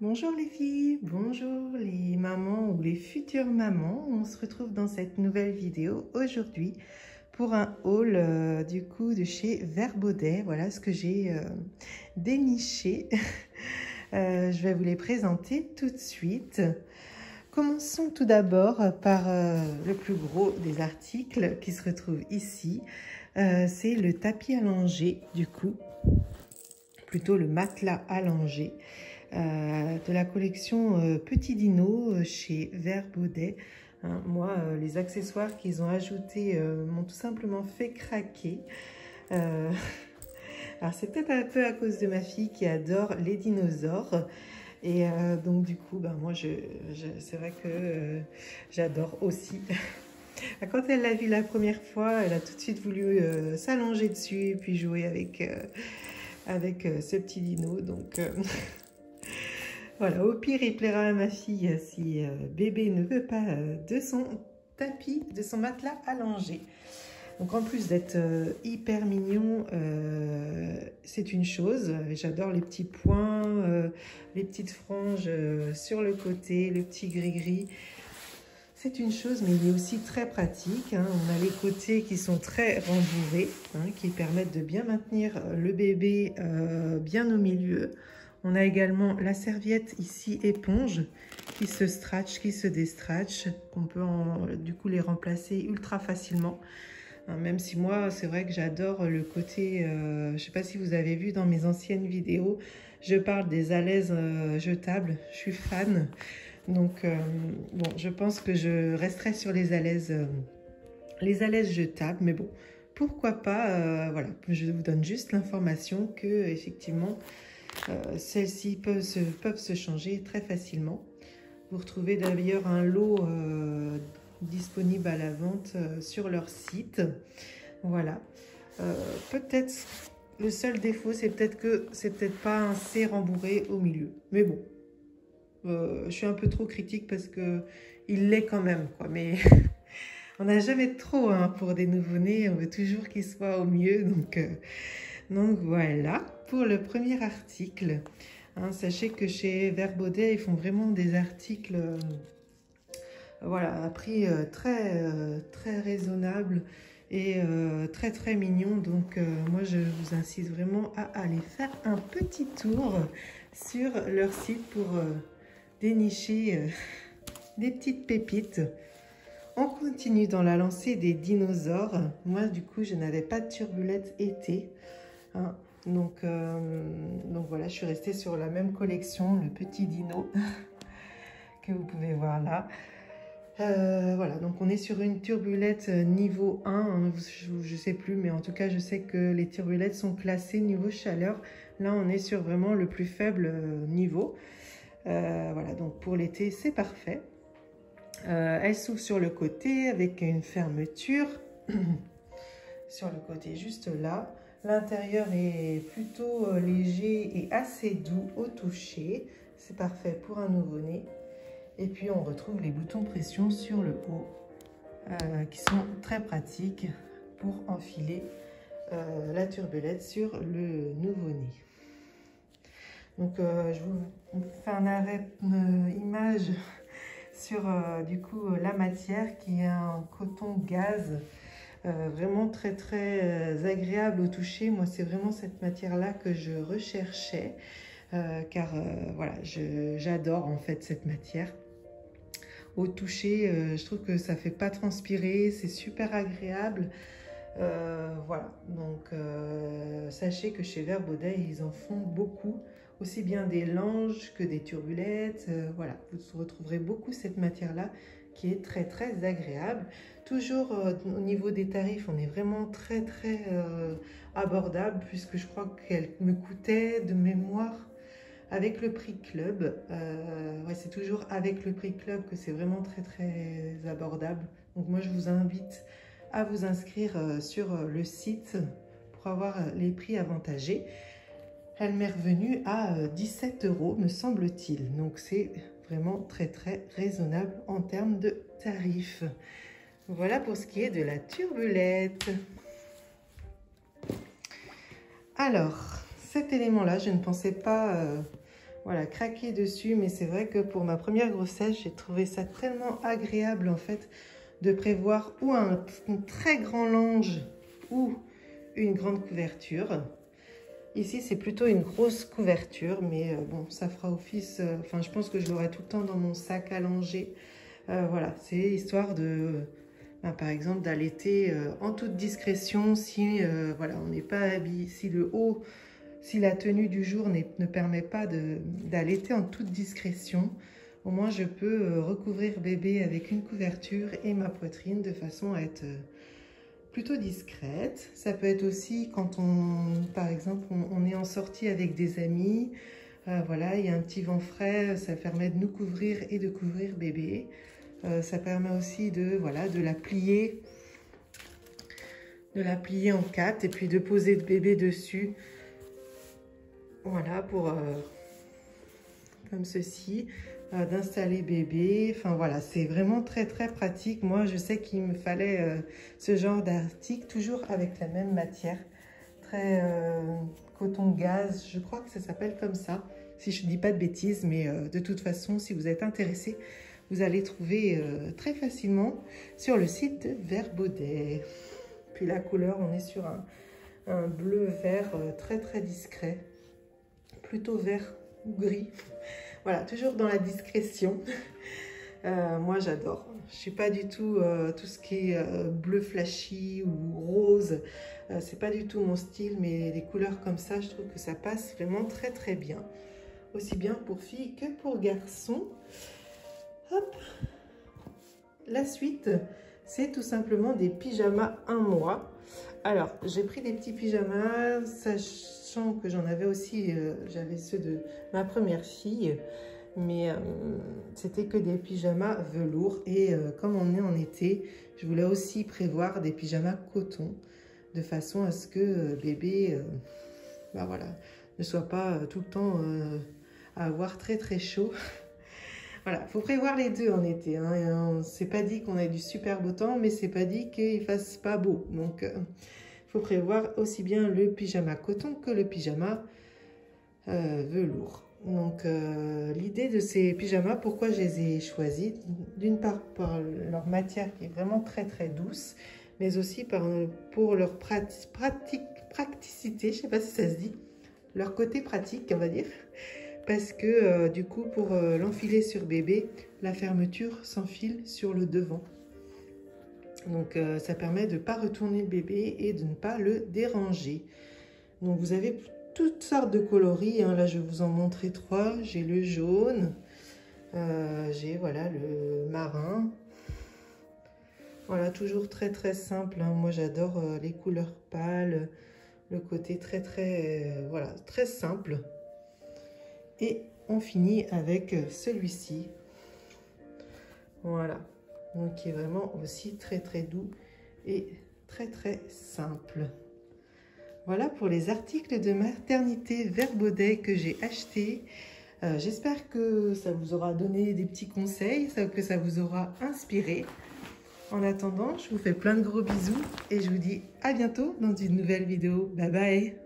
Bonjour les filles, bonjour les mamans ou les futures mamans. On se retrouve dans cette nouvelle vidéo aujourd'hui pour un haul du coup de chez Vert Baudet. Voilà ce que j'ai déniché. Je vais vous les présenter tout de suite. Commençons tout d'abord par le plus gros des articles qui se retrouve ici. C'est le tapis allongé du coup, plutôt le matelas allongé. De la collection Petit Dino chez Vert Baudet. Hein, moi, les accessoires qu'ils ont ajoutés m'ont tout simplement fait craquer. Alors, c'est peut-être un peu à cause de ma fille qui adore les dinosaures. Et donc, du coup, ben, moi, c'est vrai que j'adore aussi. Quand elle l'a vu la première fois, elle a tout de suite voulu s'allonger dessus et puis jouer avec ce petit dino. Donc... Voilà, au pire, il plaira à ma fille si bébé ne veut pas de son tapis, de son matelas allongé. Donc en plus d'être hyper mignon, c'est une chose. J'adore les petits points, les petites franges sur le côté, le petit gris-gris. C'est une chose, mais il est aussi très pratique. Hein. On a les côtés qui sont très rembourrés, hein, qui permettent de bien maintenir le bébé bien au milieu. On a également la serviette ici éponge qui se stretch, qui se déstretch, qu'on peut du coup les remplacer ultra facilement. Hein, même si moi, c'est vrai que j'adore le côté, je ne sais pas si vous avez vu dans mes anciennes vidéos, je parle des alaises jetables, je suis fan. Donc, bon, je pense que je resterai sur les alaises jetables, mais bon, pourquoi pas, voilà, je vous donne juste l'information que, effectivement, celles-ci peuvent se changer très facilement. Vous retrouvez d'ailleurs un lot disponible à la vente sur leur site. Voilà. Peut-être le seul défaut, c'est peut-être que c'est peut-être pas assez rembourré au milieu. Mais bon, je suis un peu trop critique parce que il l'est quand même, quoi. Mais on n'a jamais de trop hein, pour des nouveau-nés. On veut toujours qu'ils soient au mieux. Donc voilà pour le premier article. Hein, sachez que chez Vert Baudet, ils font vraiment des articles voilà, à prix très raisonnable et très mignon. Donc moi, je vous incite vraiment à aller faire un petit tour sur leur site pour dénicher des petites pépites. On continue dans la lancée des dinosaures. Moi, du coup, je n'avais pas de turbulette été. Hein. Donc voilà, je suis restée sur la même collection, le petit dino que vous pouvez voir là. Voilà, donc on est sur une turbulette niveau 1, hein, je ne sais plus, mais en tout cas, je sais que les turbulettes sont classées niveau chaleur. Là, on est sur vraiment le plus faible niveau. Voilà, donc pour l'été, c'est parfait. Elle s'ouvre sur le côté avec une fermeture sur le côté juste là. L'intérieur est plutôt léger et assez doux au toucher. C'est parfait pour un nouveau-né. Et puis on retrouve les boutons pression sur le haut qui sont très pratiques pour enfiler la turbulette sur le nouveau-né. Donc je vous fais un arrêt image sur du coup la matière qui est un coton gaz. Vraiment très agréable au toucher. Moi, c'est vraiment cette matière-là que je recherchais car voilà, j'adore en fait cette matière. Au toucher, je trouve que ça fait pas transpirer, c'est super agréable. Voilà, donc sachez que chez Vert Baudet, ils en font beaucoup, aussi bien des langes que des turbulettes. Voilà, vous retrouverez beaucoup cette matière-là qui est très agréable. Toujours au niveau des tarifs, on est vraiment très abordable puisque je crois qu'elle me coûtait de mémoire avec le prix club. Ouais, c'est toujours avec le prix club que c'est vraiment très abordable. Donc moi je vous invite à vous inscrire sur le site pour avoir les prix avantagés. Elle m'est revenue à 17 € me semble-t-il. Donc c'est vraiment très raisonnable en termes de tarifs. Voilà pour ce qui est de la turbulette. Alors, cet élément-là, je ne pensais pas voilà, craquer dessus. Mais c'est vrai que pour ma première grossesse, j'ai trouvé ça tellement agréable en fait de prévoir ou un très grand linge ou une grande couverture. Ici, c'est plutôt une grosse couverture, mais bon, ça fera office. Enfin, je pense que je l'aurai tout le temps dans mon sac à langer. Voilà, c'est histoire de, par exemple, d'allaiter en toute discrétion si voilà, on n'est pas habillé, si le haut, si la tenue du jour ne permet pas d'allaiter en toute discrétion. Au moins, je peux recouvrir bébé avec une couverture et ma poitrine de façon à être plutôt discrète. Ça peut être aussi quand par exemple, on est en sortie avec des amis. Voilà, il y a un petit vent frais, ça permet de nous couvrir et de couvrir bébé. Ça permet aussi voilà, de la plier en 4 et puis de poser le bébé dessus. Voilà, pour comme ceci, d'installer bébé. Enfin voilà, c'est vraiment très très pratique. Moi, je sais qu'il me fallait ce genre d'article, toujours avec la même matière, très coton gaz, je crois que ça s'appelle comme ça, si je ne dis pas de bêtises, mais de toute façon, si vous êtes intéressé, vous allez trouver très facilement sur le site de Vert Baudet. Puis la couleur, on est sur un bleu-vert très très discret, plutôt vert ou gris. Voilà, toujours dans la discrétion. Moi, j'adore. Je ne suis pas du tout tout ce qui est bleu flashy ou rose. C'est pas du tout mon style, mais les couleurs comme ça, je trouve que ça passe vraiment très très bien. Aussi bien pour filles que pour garçons. Hop. La suite, c'est tout simplement des pyjamas 1 mois. Alors, j'ai pris des petits pyjamas, sachant que j'en avais aussi, j'avais ceux de ma première fille, mais c'était que des pyjamas velours. Et comme on est en été, je voulais aussi prévoir des pyjamas coton, de façon à ce que bébé voilà, ne soit pas tout le temps à avoir très très chaud. Voilà, il faut prévoir les deux en été. Hein. C'est pas dit qu'on ait du super beau temps, mais c'est pas dit qu'il fasse pas beau. Donc, il faut prévoir aussi bien le pyjama coton que le pyjama velours. Donc, l'idée de ces pyjamas, pourquoi je les ai choisis? D'une part, par leur matière qui est vraiment très très douce, mais aussi pour leur praticité, je sais pas si ça se dit, leur côté pratique, on va dire. Parce que du coup, pour l'enfiler sur bébé, la fermeture s'enfile sur le devant. Donc, ça permet de ne pas retourner le bébé et de ne pas le déranger. Donc, vous avez toutes sortes de coloris. Hein. Là, je vais vous en montrer 3. J'ai le jaune. J'ai voilà, le marin. Voilà, toujours très très simple. Hein. Moi, j'adore les couleurs pâles. Le côté très très, voilà, très simple. Et on finit avec celui-ci. Voilà. Donc, qui est vraiment aussi très, très doux et très, très simple. Voilà pour les articles de maternité Vert Baudet que j'ai achetés. J'espère que ça vous aura donné des petits conseils, que ça vous aura inspiré. En attendant, je vous fais plein de gros bisous et je vous dis à bientôt dans une nouvelle vidéo. Bye bye!